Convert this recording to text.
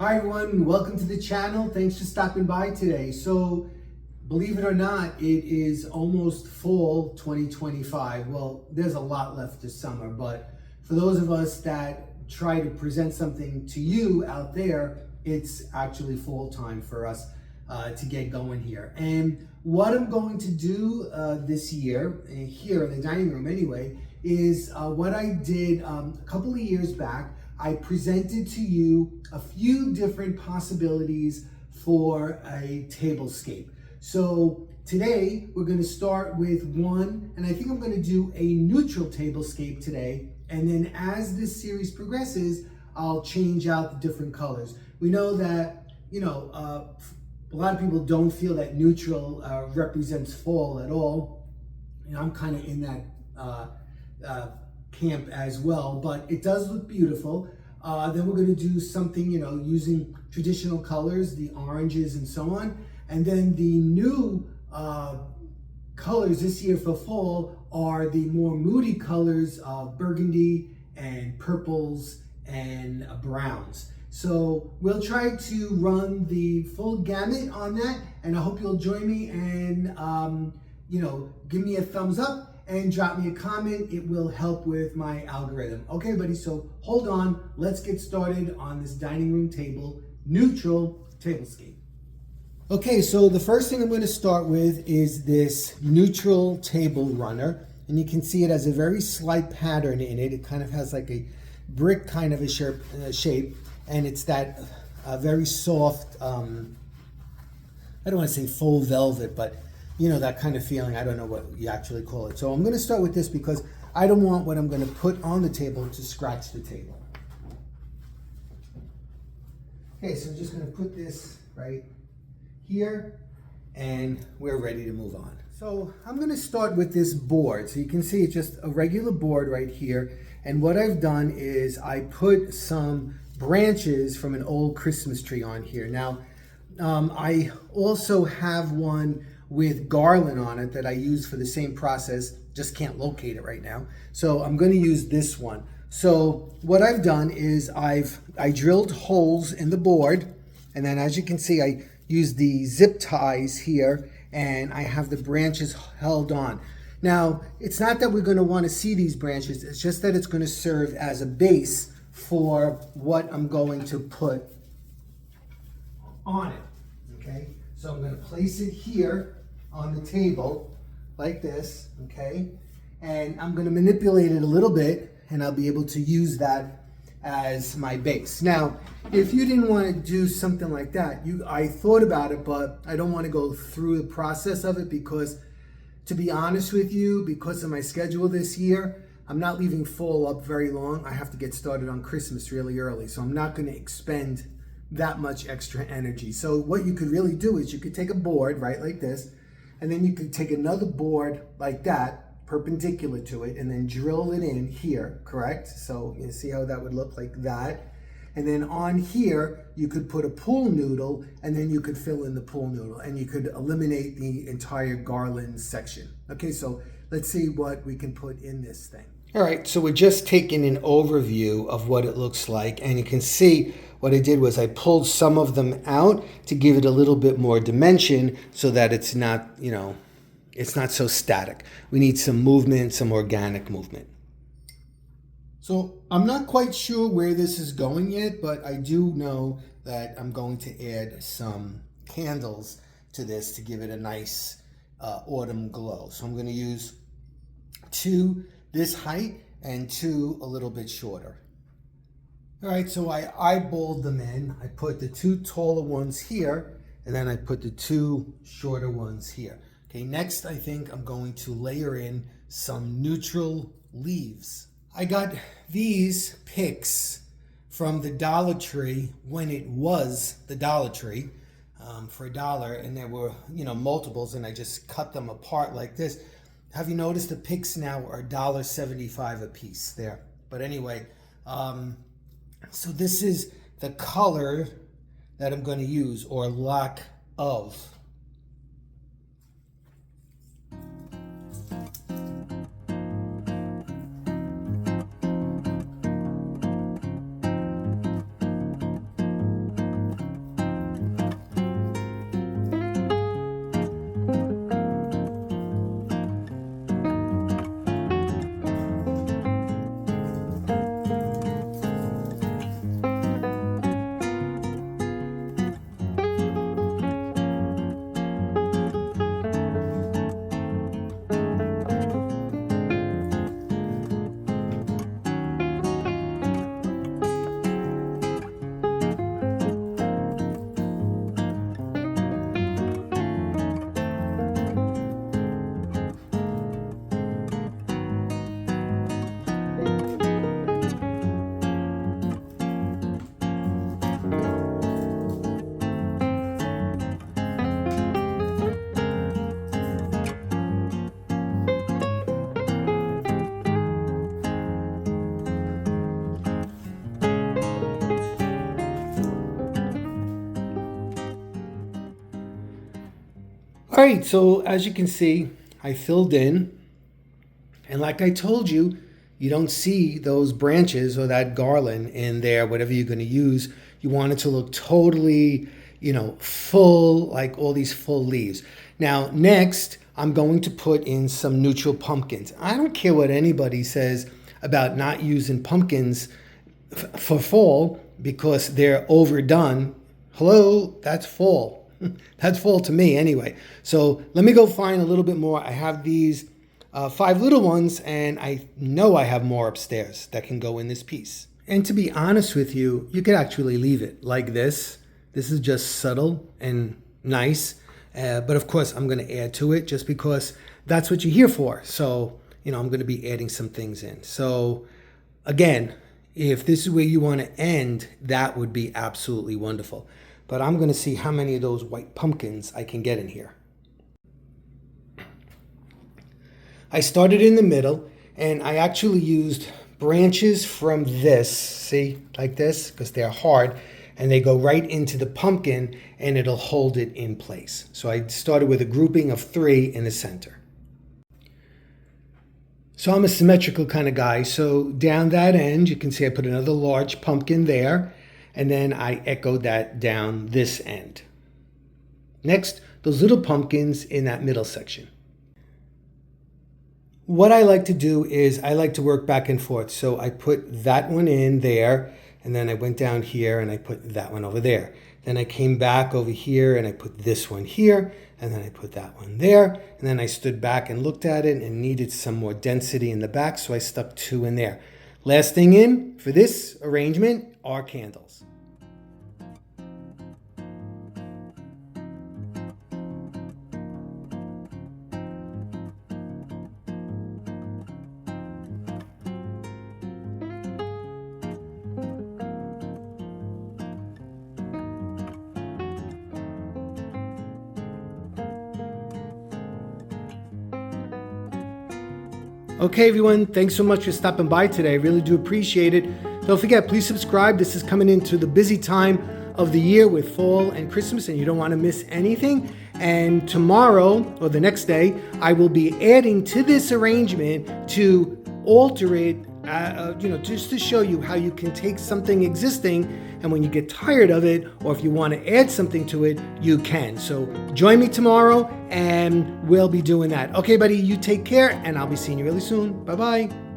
Hi everyone, welcome to the channel. Thanks for stopping by today. So, believe it or not, it is almost fall 2025. Well, there's a lot left this summer, but for those of us that try to present something to you out there, it's actually fall time for us to get going here. And what I'm going to do this year, here in the dining room anyway, is what I did a couple of years back. I presented to you a few different possibilities for a tablescape. So today we're going to start with one, and I think I'm going to do a neutral tablescape today. And then as this series progresses, I'll change out the different colors. We know that, a lot of people don't feel that neutral represents fall at all. And I'm kind of in that camp as well, but it does look beautiful. Then we're going to do something, using traditional colors, the oranges and so on. And then the new colors this year for fall are the more moody colors of burgundy and purples and browns. So we'll try to run the full gamut on that, and I hope you'll join me and, give me a thumbs up and drop me a comment. It will help with my algorithm. Okay, buddy, so hold on. Let's get started on this dining room table, neutral tablescape. Okay, so the first thing I'm going to start with is this neutral table runner. And you can see it has a very slight pattern in it. It kind of has like a brick kind of a shape. And it's that very soft, I don't want to say faux velvet, but that kind of feeling. I don't know what you actually call it. So I'm going to start with this because I don't want what I'm going to put on the table to scratch the table. Okay, so I'm just going to put this right here and we're ready to move on. So I'm going to start with this board. So you can see it's just a regular board right here. And what I've done is I put some branches from an old Christmas tree on here. Now, I also have one with garland on it that I use for the same process, just can't locate it right now. So I'm going to use this one. So what I've done is I drilled holes in the board, and then as you can see, I use the zip ties here, and I have the branches held on. Now, it's not that we're going to want to see these branches, it's just that it's going to serve as a base for what I'm going to put on it, okay? So I'm going to place it here on the table like this, okay? And I'm going to manipulate it a little bit, and I'll be able to use that as my base. Now, if you didn't want to do something like that, I thought about it, but I don't want to go through the process of it because, to be honest with you, because of my schedule this year, I'm not leaving fall up very long. I have to get started on Christmas really early, so I'm not going to expend that much extra energy. So what you could really do is you could take a board, right, like this, and then you could take another board like that, perpendicular to it, and then drill it in here, correct? So you see how that would look like that. And then on here, you could put a pool noodle, and then you could fill in the pool noodle, and you could eliminate the entire garland section. Okay, so let's see what we can put in this thing. All right, so we're just taking an overview of what it looks like, and you can see what I did was I pulled some of them out to give it a little bit more dimension so that it's not, it's not so static. We need some movement, some organic movement. So I'm not quite sure where this is going yet, but I do know that I'm going to add some candles to this to give it a nice autumn glow. So I'm going to use 2 this height and 2 a little bit shorter. All right, so I eyeballed them in. I put the 2 taller ones here, and then I put the 2 shorter ones here. Okay, next I think I'm going to layer in some neutral leaves. I got these picks from the Dollar Tree when it was the Dollar Tree for $1, and there were, multiples, and I just cut them apart like this. Have you noticed the picks now are $1.75 a piece there? But anyway, so this is the color that I'm going to use, or lack of. All right, so as you can see, I filled in. And like I told you, you don't see those branches or that garland in there, whatever you're going to use. You want it to look totally, full, like all these full leaves. Now, next, I'm going to put in some neutral pumpkins. I don't care what anybody says about not using pumpkins for fall because they're overdone. Hello, that's fall. That's fall to me anyway. So let me go find a little bit more. I have these 5 little ones, and I know I have more upstairs that can go in this piece. And to be honest with you, you could actually leave it like this. This is just subtle and nice. But of course, I'm going to add to it just because that's what you're here for. So, I'm going to be adding some things in. So again, if this is where you want to end, that would be absolutely wonderful. But I'm going to see how many of those white pumpkins I can get in here. I started in the middle, and I actually used branches from this, see, like this, because they're hard, and they go right into the pumpkin, and it'll hold it in place. So I started with a grouping of 3 in the center. So I'm a symmetrical kind of guy. So down that end, you can see I put another large pumpkin there, and then I echoed that down this end. Next, those little pumpkins in that middle section. What I like to do is I like to work back and forth. So I put that one in there, and then I went down here and I put that one over there. Then I came back over here and I put this one here, and then I put that one there. And then I stood back and looked at it and needed some more density in the back, so I stuck 2 in there. Last thing in for this arrangement are candles. Okay, everyone, thanks so much for stopping by today. I really do appreciate it. Don't forget, please subscribe. This is coming into the busy time of the year with fall and Christmas, and you don't want to miss anything. And tomorrow, or the next day, I will be adding to this arrangement to alter it, just to show you how you can take something existing, and when you get tired of it, or if you want to add something to it, you can. So join me tomorrow, and we'll be doing that. Okay, buddy, you take care, and I'll be seeing you really soon. Bye-bye.